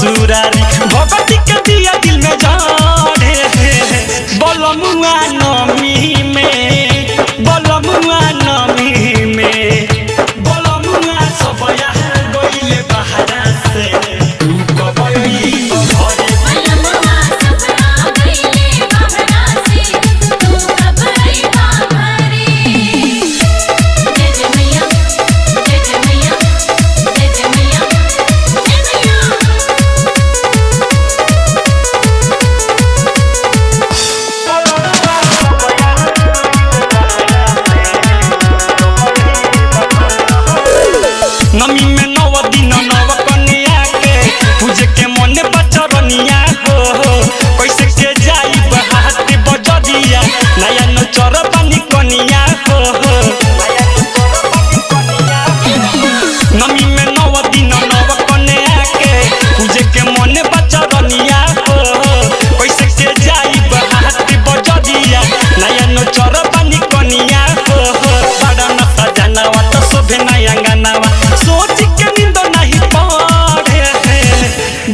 ससुरारी भगवती के दिया दिल में जाने बोलमुआ नमी में बोलमुआ नमी में बोलमुआ सबया गइले बहारा से तू कबई घरे बोलमुआ सबया गइले बहारा से तू कबई घरे जय जय मैया जय जय मैया जय जय मैया जय मैया नमी में नव दिन नव कन्या के पूजे के मन बचरनिया हो कैसे के जाई बहात बजरिया नया नचर बनी कनिया हो नमी में नव दिन नव कन्या के पूजे के मन बचरनिया हो कैसे के जाई बहात बजरिया नया नचर बनी कनिया हो बड़ा नसा जानवा तो शोभे नया गानावा सोच के नींद नहीं पड़े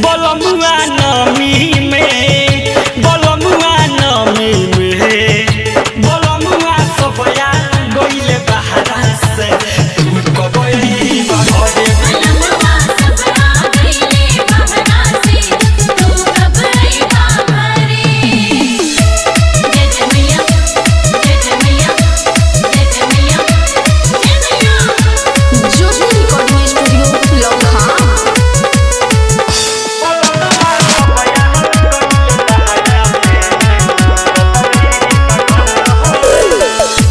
बोलमुआ नमी में बोलमुआ नमी में बोलमुआ सबया गइले बहारा से तू कबई घरे बोलमुआ सबया गइले बहारा से तू कबई घरे जय जय मैया जय जय मैया जय जय मैया जय मैया ज्योति रिकॉर्डिंग स्टूडियो लखा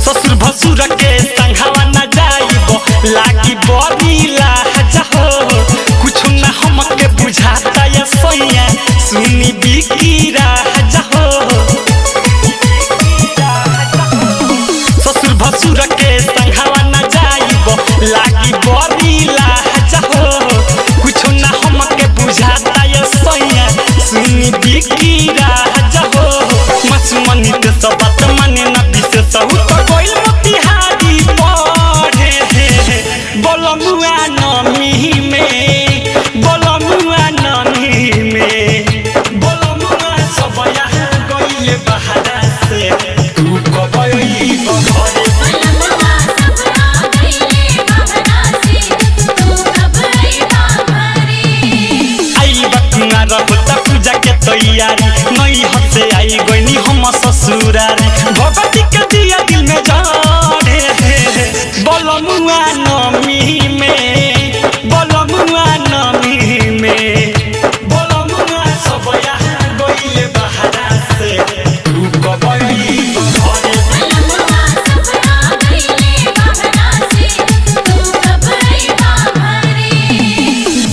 ससुर भसुर के संघावा न जाइबो लागी बड़ी लाजा हो कुछ न हमके बुझाता ये सैया सुनी बिकी राजा हो ससुर भसुर के संघावा न जाइबो लागी बड़ी लाजा हो कुछ न हमके बुझाता ये सैया सुनी बिकी राजा हो मसुमनी के सब बात माने न विशेष हो तो कोइल मोतिहारी पढ़े बोलमुआ नमी में बोलमुआ नमी में बोलमुआ सबया गइले बहारा से तू कबई घरे बोलमुआ सबया गइले बहारा से तू कबई घरे आई बकुना रहता पूजा के तैयारी नई हसे आई गइनी हम ससुरारी भगवती के दिया दिल में जाने बोलमुआ नमी में बोलमुआ नमी में बोलमुआ सबया गइले बहारा से तू कबई घरे बोलमुआ सबया गइले बहारा से तू कबई घरे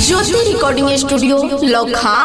ज्योति रिकॉर्डिंग स्टूडियो लखा।